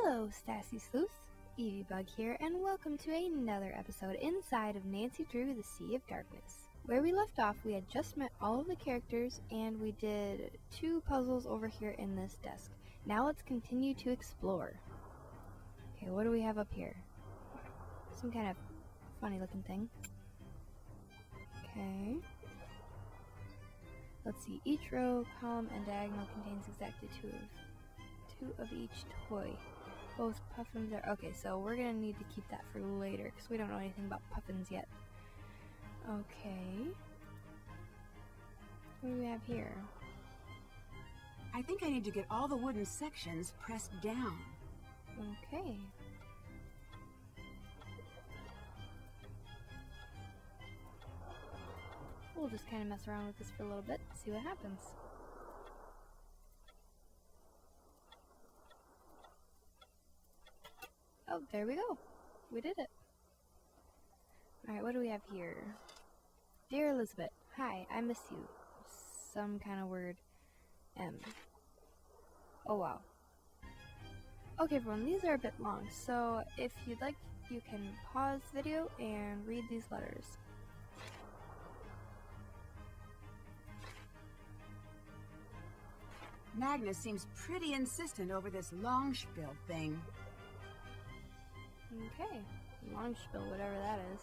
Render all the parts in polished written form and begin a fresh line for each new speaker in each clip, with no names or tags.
Hello, Sassy Sleuths! EvyBugg here, and welcome to another episode inside of Nancy Drew, the Sea of Darkness. Where we left off, we had just met all of the characters, and we did 2 puzzles over here in this desk. Now let's continue to explore. Okay, what do we have up here? Some kind of funny looking thing. Okay. Let's see, each row, column, and diagonal contains exactly two of each toy. Both puffins are... Okay, so we're gonna need to keep that for later, because we don't know anything about puffins yet. Okay. What do we have here?
I think I need to get all the wooden sections pressed down.
Okay. We'll just kind of mess around with this for a little bit, see what happens. Oh, there we go. We did it. Alright, what do we have here? Dear Elizabeth, hi, I miss you. Some kind of word. M. Oh, wow. Okay, everyone, these are a bit long, so if you'd like, you can pause the video and read these letters.
Magnus seems pretty insistent over this long spiel thing.
Okay, long spiel, whatever that is.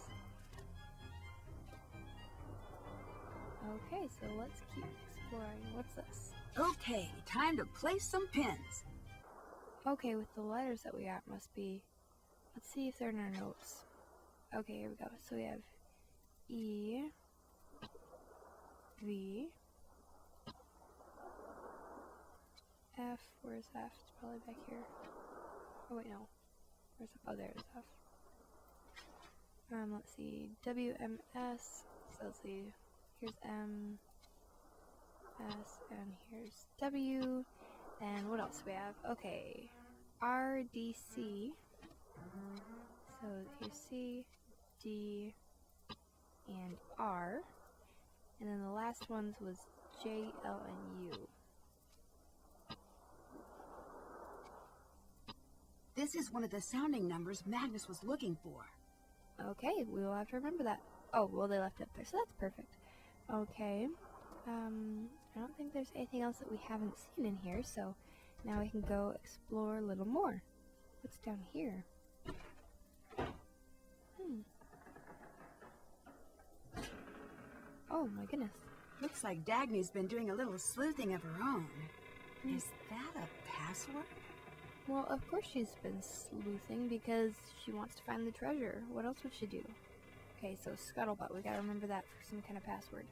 Okay, so let's keep exploring. What's this?
Okay, time to place some pins.
Okay, with the letters that we got, must be... Let's see if they're in our notes. Okay, here we go. So we have E, V, F. Where's F? It's probably back here. Oh wait, no. Where's F? Oh, there's F. Let's see. W, M, S. So let's see. Here's M, S, and here's W. And what else do we have? Okay. R, D, C. So here's C, D, and R. And then the last ones was J, L, and U.
This is one of the sounding numbers Magnus was looking for.
Okay, we will have to remember that. Oh, well, they left it up there, so that's perfect. Okay. I don't think there's anything else that we haven't seen in here, so now we can go explore a little more. What's down here? Oh my goodness.
Looks like Dagny's been doing a little sleuthing of her own. Is that a password?
Well, of course she's been sleuthing because she wants to find the treasure. What else would she do? Okay, so scuttlebutt. We gotta remember that for some kind of password.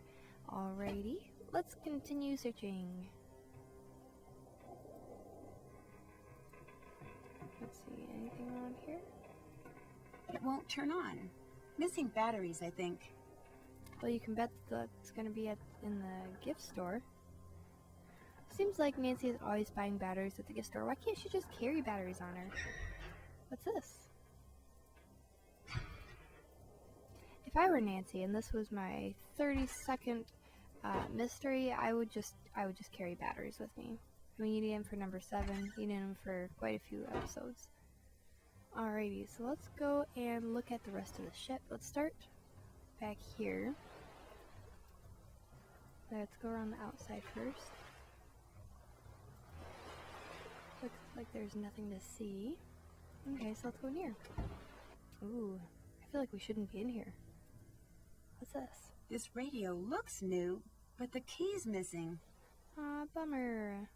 Alrighty, let's continue searching. Let's see, anything around here?
It won't turn on. Missing batteries, I think.
Well, you can bet that's gonna be in the gift store. Seems like Nancy is always buying batteries at the gift store. Why can't she just carry batteries on her? What's this? If I were Nancy and this was my 30-second mystery, I would just carry batteries with me. I mean, you need them for number 7. You need them for quite a few episodes. Alrighty, so let's go and look at the rest of the ship. Let's start back here. Let's go around the outside first. Looks like there's nothing to see. Okay, so let's go in here. Ooh, I feel like we shouldn't be in here. What's this?
This radio looks new, but the key's missing.
Aw, bummer.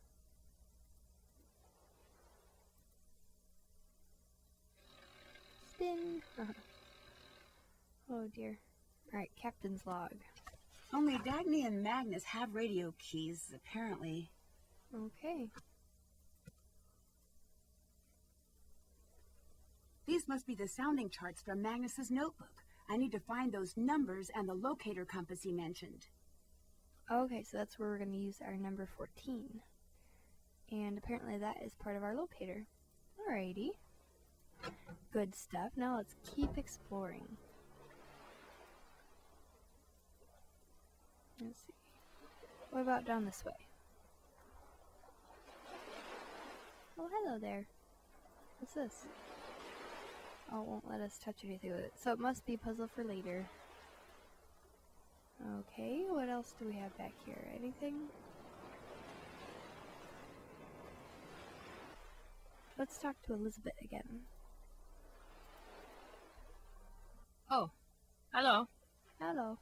Spin. Oh dear. Alright, captain's log.
Only Dagny and Magnus have radio keys, apparently.
Okay.
These must be the sounding charts from Magnus's notebook. I need to find those numbers and the locator compass he mentioned.
Okay, so that's where we're going to use our number 14. And apparently that is part of our locator. Alrighty. Good stuff. Now let's keep exploring. Let's see. What about down this way? Oh, hello there. What's this? Oh, it won't let us touch anything with it. So it must be a puzzle for later. Okay, what else do we have back here? Anything? Let's talk to Elizabeth again.
Oh, hello.
Hello.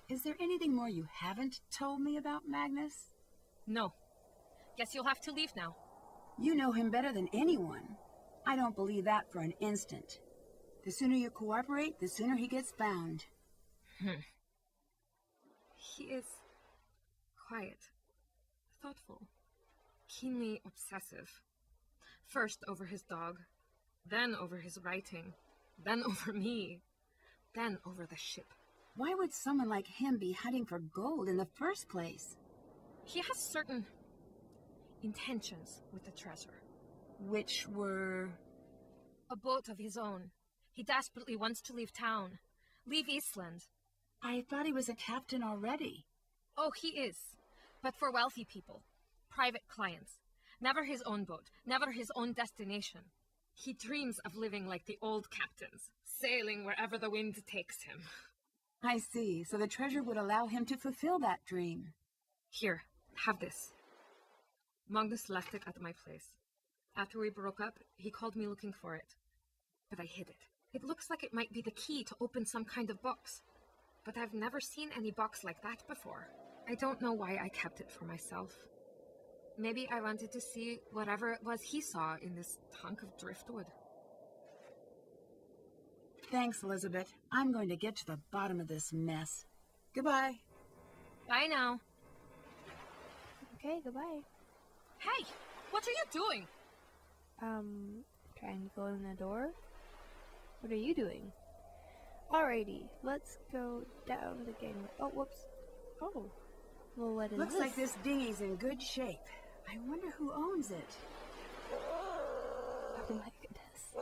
Is there anything more you haven't told me about Magnus?
No. Guess you'll have to leave now.
You know him better than anyone. I don't believe that for an instant. The sooner you cooperate, the sooner he gets found.
He is quiet, thoughtful, keenly obsessive. First over his dog, then over his writing, then over me, then over the ship.
Why would someone like him be hunting for gold in the first place?
He has certain intentions with the treasure.
Which were...
A boat of his own. He desperately wants to leave town. Leave Eastland.
I thought he was a captain already.
Oh, he is. But for wealthy people. Private clients. Never his own boat. Never his own destination. He dreams of living like the old captains. Sailing wherever the wind takes him.
I see. So the treasure would allow him to fulfill that dream.
Here, have this. Magnus left it at my place. After we broke up, he called me looking for it. But I hid it. It looks like it might be the key to open some kind of box. But I've never seen any box like that before. I don't know why I kept it for myself. Maybe I wanted to see whatever it was he saw in this hunk of driftwood.
Thanks, Elizabeth. I'm going to get to the bottom of this mess. Goodbye.
Bye now.
Okay, goodbye.
Hey, what are you doing?
Trying to go in the door? What are you doing? Alrighty, let's go down the gangway. Oh, whoops. Oh. Well, what is
Looks
this?
like this dinghy's in good shape. I wonder who owns it.
Oh my goodness.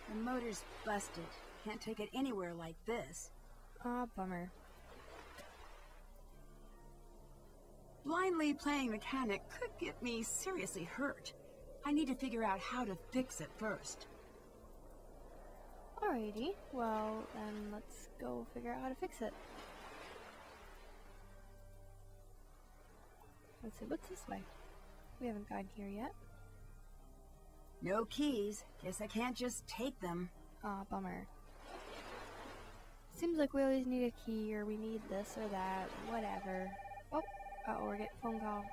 The motor's busted. Can't take it anywhere like this.
Aw, bummer.
Blindly playing mechanic could get me seriously hurt. I need to figure out how to fix it first.
Alrighty, well, then let's go figure out how to fix it. Let's see, what's this way? We haven't gotten here yet.
No keys. Guess I can't just take them.
Aw, bummer. Seems like we always need a key, or we need this or that, whatever. Oh, uh-oh, we're getting a phone call.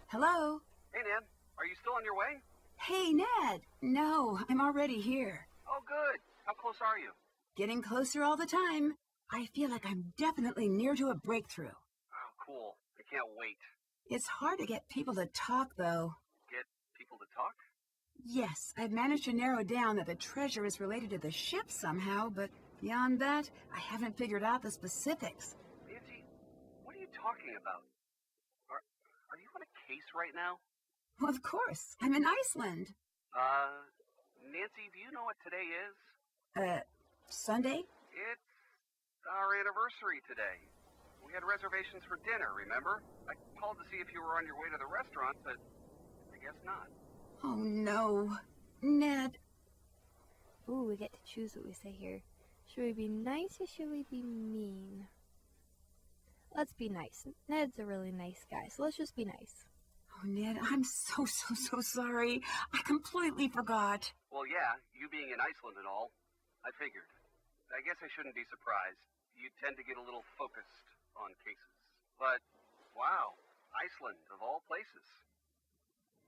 Hello?
Hey, Ned. Are you still on your way?
Hey, Ned. No, I'm already here.
Oh, good. How close are you?
Getting closer all the time. I feel like I'm definitely near to a breakthrough.
Oh, cool. I can't wait.
It's hard to get people to talk, though.
Get people to talk?
Yes, I've managed to narrow down that the treasure is related to the ship somehow, but beyond that, I haven't figured out the specifics.
Nancy, what are you talking about? Are you on a case right now?
Well, of course. I'm in Iceland.
Nancy, do you know what today is?
Sunday?
It's our anniversary today. We had reservations for dinner, remember? I called to see if you were on your way to the restaurant, but I guess not.
Oh, no. Ned.
Ooh, we get to choose what we say here. Should we be nice or should we be mean? Let's be nice. Ned's a really nice guy, so let's just be nice.
Oh, Ned, I'm so sorry. I completely forgot.
Well, yeah, you being in Iceland and all. I figured. I guess I shouldn't be surprised. You tend to get a little focused on cases. But, wow, Iceland, of all places.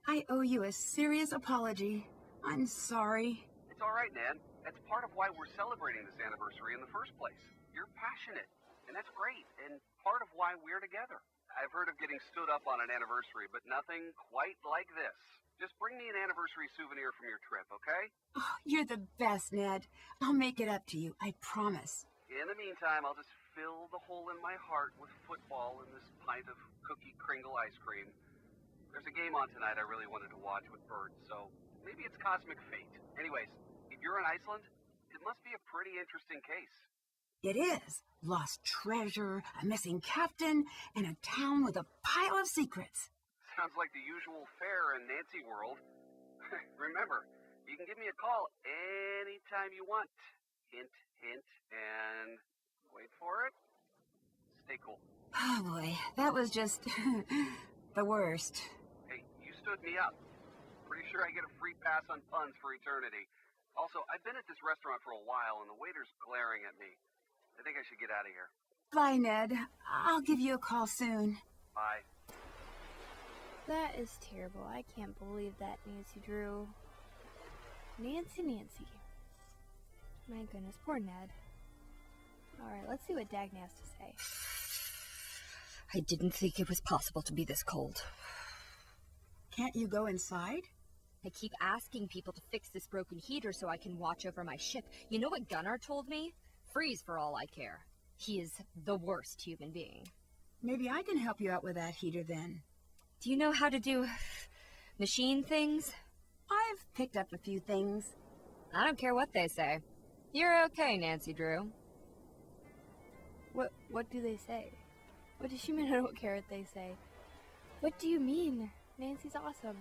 I owe you a serious apology. I'm sorry.
It's all right, Nan. That's part of why we're celebrating this anniversary in the first place. You're passionate, and that's great, and part of why we're together. I've heard of getting stood up on an anniversary, but nothing quite like this. Just bring me an anniversary souvenir from your trip, okay?
Oh, you're the best, Ned. I'll make it up to you, I promise.
In the meantime, I'll just fill the hole in my heart with football and this pint of cookie Kringle ice cream. There's a game on tonight I really wanted to watch with birds, so maybe it's cosmic fate. Anyways, if you're in Iceland, it must be a pretty interesting case.
It is. Lost treasure, a missing captain, and a town with a pile of secrets.
Sounds like the usual fare in Nancy world. Remember, you can give me a call anytime you want. Hint, hint, and wait for it. Stay cool.
Oh boy, that was just the worst.
Hey, you stood me up. Pretty sure I get a free pass on puns for eternity. Also, I've been at this restaurant for a while and the waiter's glaring at me. I think I should get out of here.
Bye, Ned. I'll give you a call soon.
Bye.
That is terrible. I can't believe that, Nancy Drew. Nancy. My goodness, poor Ned. Alright, let's see what Dagny has to say.
I didn't think it was possible to be this cold.
Can't you go inside?
I keep asking people to fix this broken heater so I can watch over my ship. You know what Gunnar told me? Freeze for all I care. He is the worst human being.
Maybe I can help you out with that heater then.
Do you know how to do machine things?
I've picked up a few things.
I don't care what they say. You're okay, Nancy Drew.
What do they say? What does she mean I don't care what they say? What do you mean? Nancy's awesome.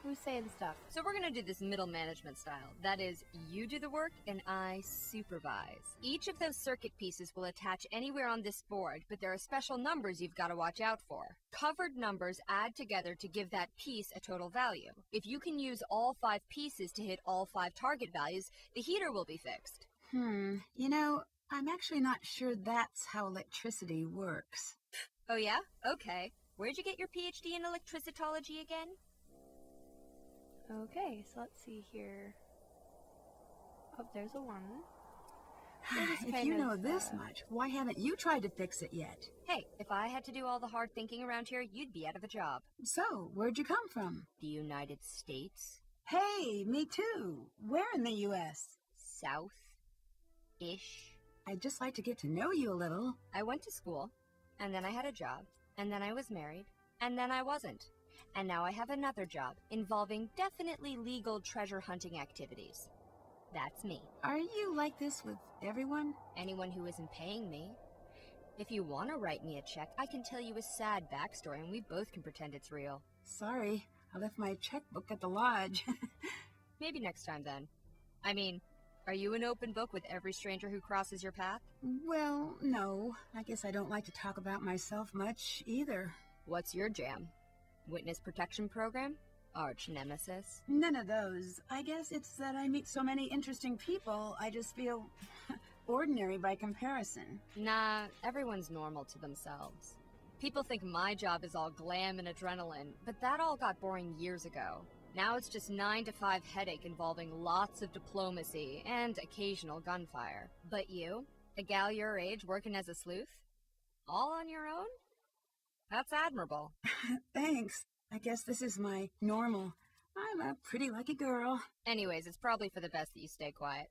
Who's saying stuff?
So we're gonna do this middle management style. That is, you do the work and I supervise. Each of those circuit pieces will attach anywhere on this board, but there are special numbers you've got to watch out for. Covered numbers add together to give that piece a total value. If you can use all 5 pieces to hit all 5 target values, the heater will be fixed.
You know, I'm actually not sure that's how electricity works.
Oh yeah? Okay. Where'd you get your PhD in electricitology again?
Okay, so let's see here. Oh, there's a 1.
If you know this much, why haven't you tried to fix it yet?
Hey, if I had to do all the hard thinking around here, you'd be out of a job.
So, where'd you come from?
The United States?
Hey, me too. Where in the U.S.?
South-ish.
I'd just like to get to know you a little.
I went to school, and then I had a job, and then I was married, and then I wasn't. And now I have another job involving definitely legal treasure hunting activities. That's me.
Are you like this with everyone?
Anyone who isn't paying me. If you want to write me a check, I can tell you a sad backstory and we both can pretend it's real.
Sorry, I left my checkbook at the lodge.
Maybe next time then. I mean, are you an open book with every stranger who crosses your path?
Well, no. I guess I don't like to talk about myself much either.
What's your jam? Witness protection program? Arch nemesis?
None of those. I guess it's that I meet so many interesting people, I just feel ordinary by comparison.
Nah, everyone's normal to themselves. People think my job is all glam and adrenaline, but that all got boring years ago. Now it's just 9 to 5 headache involving lots of diplomacy and occasional gunfire. But you, a gal your age working as a sleuth? All on your own? That's admirable.
Thanks. I guess this is my normal. I'm a pretty lucky girl.
Anyways, it's probably for the best that you stay quiet.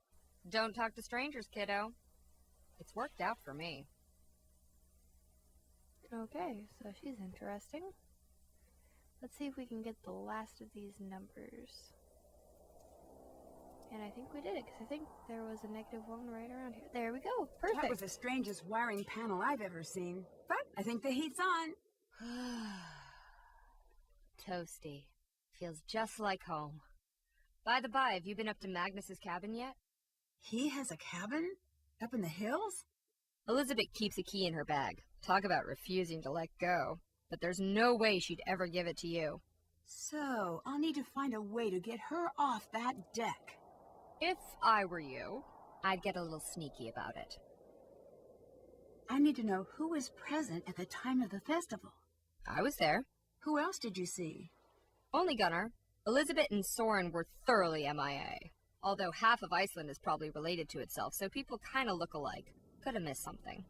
Don't talk to strangers, kiddo. It's worked out for me.
Okay, so she's interesting. Let's see if we can get the last of these numbers. And I think we did it, because I think there was a -1 right around here. There we go. Perfect.
That was the strangest wiring panel I've ever seen. But I think the heat's on.
Toasty. Feels just like home. By the by, have you been up to Magnus's cabin yet?
He has a cabin? Up in the hills?
Elizabeth keeps a key in her bag. Talk about refusing to let go. But there's no way she'd ever give it to you.
So, I'll need to find a way to get her off that deck.
If I were you, I'd get a little sneaky about it.
I need to know who was present at the time of the festival.
I was there.
Who else did you see?
Only Gunnar. Elizabeth and Soren were thoroughly MIA. Although half of Iceland is probably related to itself, so people kind of look alike. Could have missed something.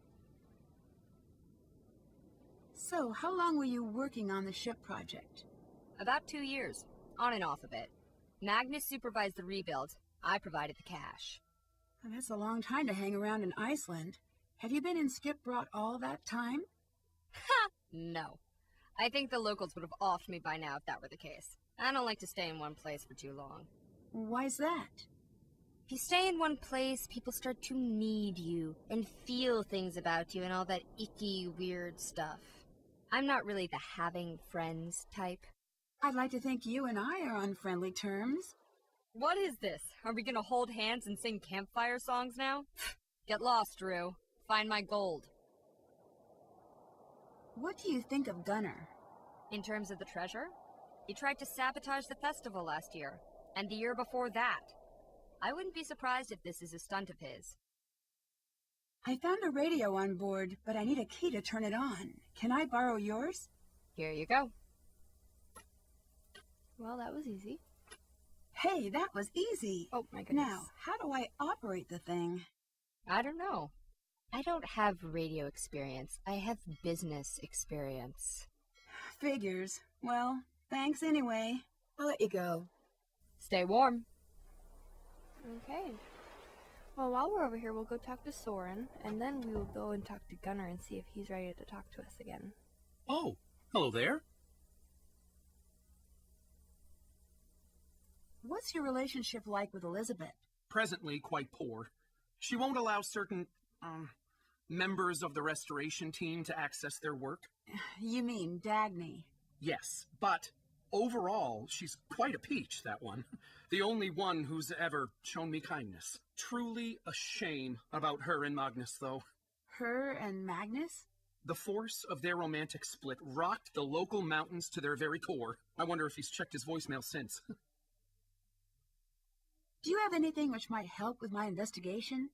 So, how long were you working on the ship project?
About 2 years. On and off a bit. Magnus supervised the rebuild. I provided the cash.
Well, that's a long time to hang around in Iceland. Have you been in Skipbrought all that time?
Ha! No. I think the locals would have offed me by now if that were the case. I don't like to stay in one place for too long.
Why's that?
If you stay in one place, people start to need you and feel things about you and all that icky, weird stuff. I'm not really the having friends type.
I'd like to think you and I are on friendly terms.
What is this? Are we gonna hold hands and sing campfire songs now? Get lost, Drew. Find my gold.
What do you think of Gunnar?
In terms of the treasure, he tried to sabotage the festival last year, and the year before that. I wouldn't be surprised if this is a stunt of his.
I found a radio on board, but I need a key to turn it on. Can I borrow yours?
Here you go.
Well, that was easy.
Hey, that was easy.
Oh my goodness.
Now, how do I operate the thing?
I don't know. I don't have radio experience. I have business experience.
Figures. Well, thanks anyway. I'll let you go.
Stay warm.
Okay. Well, while we're over here, we'll go talk to Soren, and then we will go and talk to Gunnar and see if he's ready to talk to us again.
Oh, hello there.
What's your relationship like with Elizabeth?
Presently quite poor. She won't allow certain, members of the restoration team to access their work.
You mean Dagny?
Yes, but overall, she's quite a peach, that one. The only one who's ever shown me kindness. Truly a shame about her and Magnus, though.
Her and Magnus?
The force of their romantic split rocked the local mountains to their very core. I wonder if he's checked his voicemail since.
Do you have anything which might help with my investigation?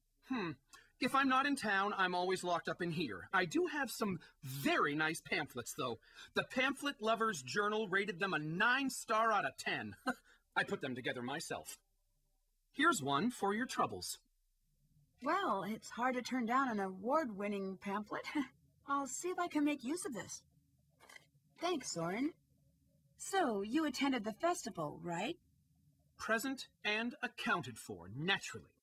If I'm not in town, I'm always locked up in here. I do have some very nice pamphlets, though. The Pamphlet Lovers Journal rated them a 9-star out of 10. I put them together myself. Here's one for your troubles.
Well, it's hard to turn down an award-winning pamphlet. I'll see if I can make use of this. Thanks, Soren. So, you attended the festival, right?
Present and accounted for, naturally.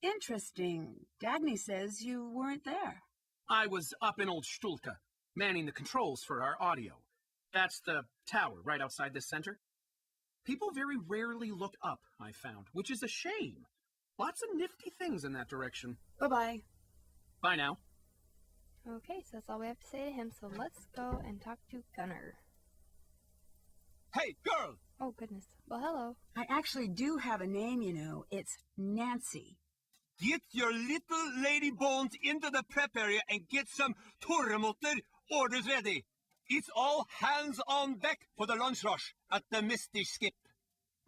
Interesting. Dagny says you weren't there.
I was up in Old Stulka, manning the controls for our audio. That's the tower right outside this center. People very rarely look up, I found, which is a shame. Lots of nifty things in that direction.
Bye-bye.
Bye now.
Okay, so that's all we have to say to him, so let's go and talk to Gunnar.
Hey, girl!
Oh, goodness. Well, hello.
I actually do have a name, you know. It's Nancy.
Get your little lady bones into the prep area and get some Torremotter orders ready. It's all hands on deck for the lunch rush at the Misty Skip.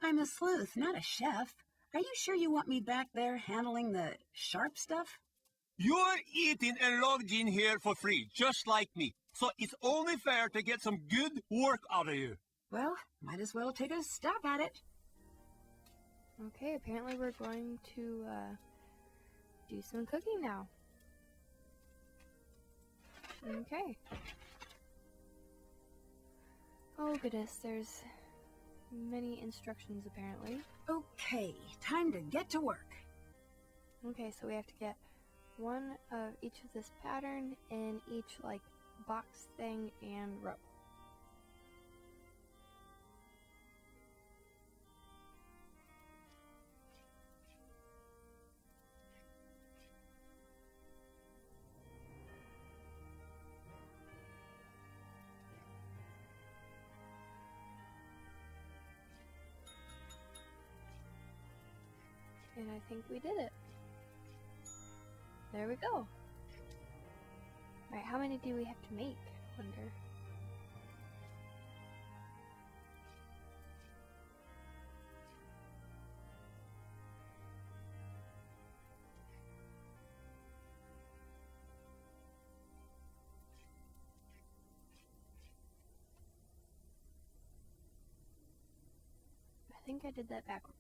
I'm a sleuth, not a chef. Are you sure you want me back there handling the sharp stuff?
You're eating and logged in here for free, just like me. So it's only fair to get some good work out of you.
Well, might as well take a stab at it.
Okay, apparently we're going to, do some cooking now. Okay. Oh goodness, there's many instructions apparently.
Okay, time to get to work.
Okay, so we have to get one of each of this pattern in each, like, box thing and row. And I think we did it. There we go. Alright, how many do we have to make? I wonder. I think I did that backwards.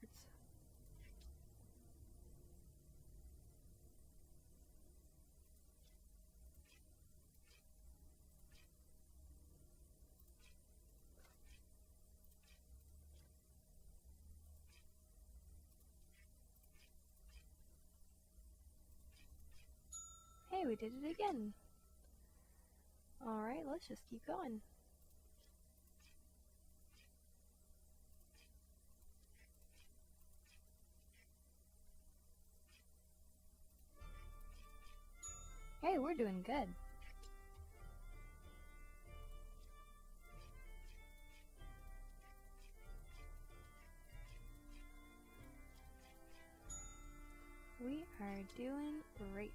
Hey, we did it again. Alright, let's just keep going. Hey, we're doing good. We are doing great.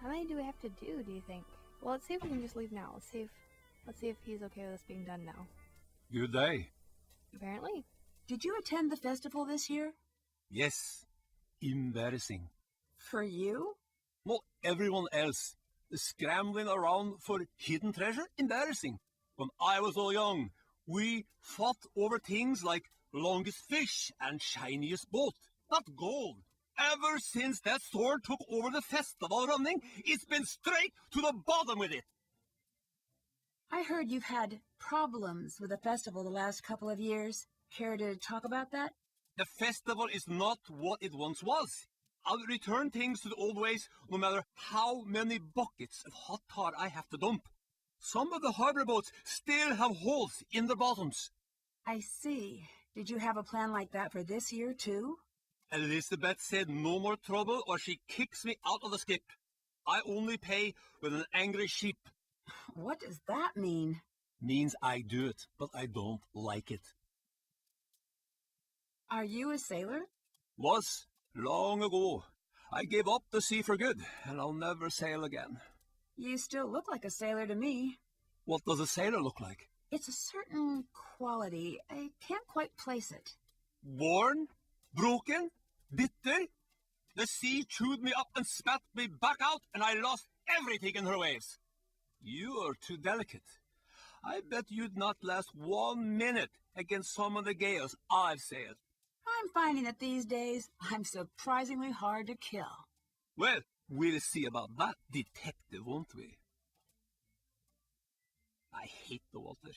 How many do we have to do you think? Well, let's see if we can just leave now. Let's see if he's okay with us being done now.
Good day.
Apparently.
Did you attend the festival this year?
Yes. Embarrassing.
For you?
Not everyone else. Scrambling around for hidden treasure? Embarrassing. When I was all young, we fought over things like longest fish and shiniest boat. Not gold. Ever since that sword took over the festival running, it's been straight to the bottom with it.
I heard you've had problems with the festival the last couple of years. Care to talk about that?
The festival is not what it once was. I'll return things to the old ways no matter how many buckets of hot tar I have to dump. Some of the harbor boats still have holes in their bottoms.
I see. Did you have a plan like that for this year, too?
Elizabeth said no more trouble or she kicks me out of the skip. I only pay with an angry sheep.
What does that mean?
Means I do it, but I don't like it.
Are you a sailor?
Was long ago. I gave up the sea for good, and I'll never sail again.
You still look like a sailor to me.
What does a sailor look like?
It's a certain quality. I can't quite place it.
Worn? Broken? Bitter? The sea chewed me up and spat me back out, and I lost everything in her waves. You are too delicate. I bet you'd not last 1 minute against some of the gales I've sailed.
I'm finding that these days I'm surprisingly hard to kill.
Well, we'll see about that, detective, won't we? I hate the water.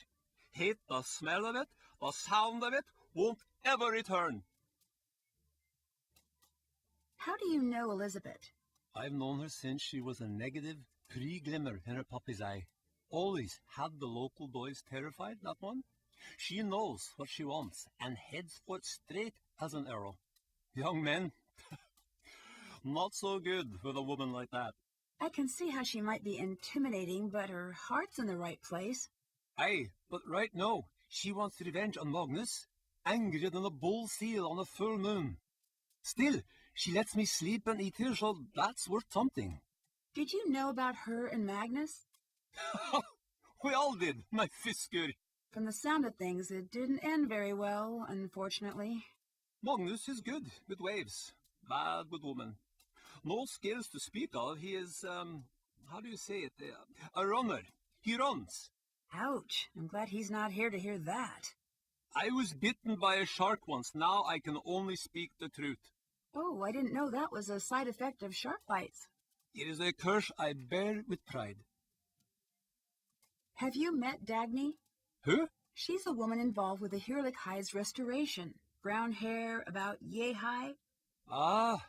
Hate the smell of it, the sound of it, won't ever return.
How do you know Elizabeth?
I've known her since she was a negative pre-glimmer in her puppy's eye. Always had the local boys terrified, that one. She knows what she wants and heads for it straight as an arrow. Young men, not so good with a woman like that.
I can see how she might be intimidating, but her heart's in the right place.
Aye, but right now, she wants revenge on Magnus, angrier than a bull seal on a full moon. Still, she lets me sleep and eat her, so that's worth something.
Did you know about her and Magnus?
We all did, my Fisker.
From the sound of things, it didn't end very well, unfortunately.
Magnus is good with waves, bad with women. No skills to speak of. He is, how do you say it? A runner. He runs.
Ouch. I'm glad he's not here to hear that.
I was bitten by a shark once. Now I can only speak the truth.
Oh, I didn't know that was a side effect of shark bites.
It is a curse I bear with pride.
Have you met Dagny?
Who?
She's the woman involved with the Hirlik hide's restoration. Brown hair, about yay high.
Ah,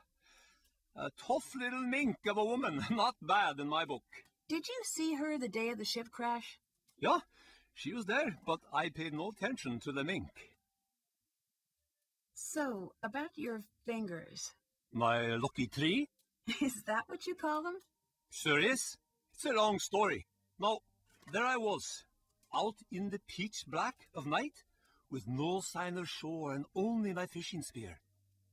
a tough little mink of a woman. Not bad in my book.
Did you see her the day of the ship crash?
Yeah, she was there, but I paid no attention to the mink.
So, about your fingers.
My lucky tree?
Is that what you call them?
Sure is. It's a long story. Now, there I was, out in the pitch black of night, with no sign of shore and only my fishing spear.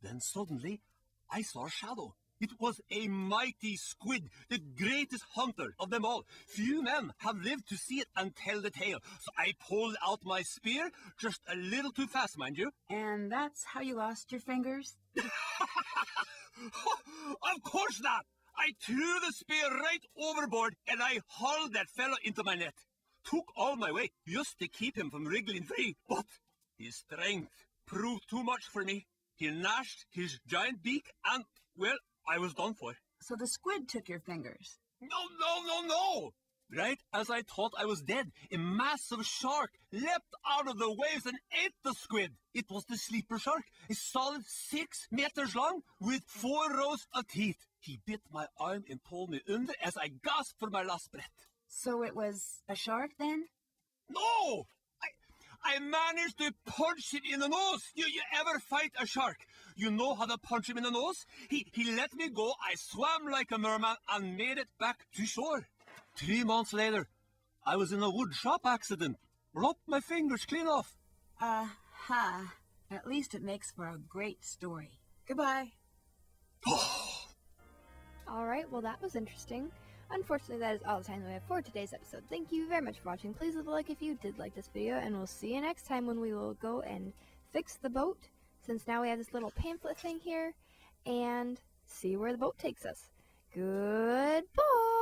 Then suddenly, I saw a shadow. It was a mighty squid, the greatest hunter of them all. Few men have lived to see it and tell the tale. So I pulled out my spear, just a little too fast, mind you.
And that's how you lost your fingers?
Of course not! I threw the spear right overboard and I hauled that fellow into my net. Took all my weight just to keep him from wriggling free, but his strength proved too much for me. He gnashed his giant beak and, well, I was done for.
So the squid took your fingers?
No! Right as I thought I was dead, a massive shark leapt out of the waves and ate the squid. It was the sleeper shark, a solid 6 meters long with 4 rows of teeth. He bit my arm and pulled me under as I gasped for my last breath.
So it was a shark then?
No! I managed to punch it in the nose. You ever fight a shark? You know how to punch him in the nose? He let me go. I swam like a merman and made it back to shore. 3 months later, I was in a wood shop accident. Lopped my fingers clean off.
At least it makes for a great story. Goodbye.
Alright, well that was interesting. Unfortunately, that is all the time that we have for today's episode. Thank you very much for watching. Please leave a like if you did like this video, and we'll see you next time when we will go and fix the boat, since now we have this little pamphlet thing here, and see where the boat takes us. Goodbye!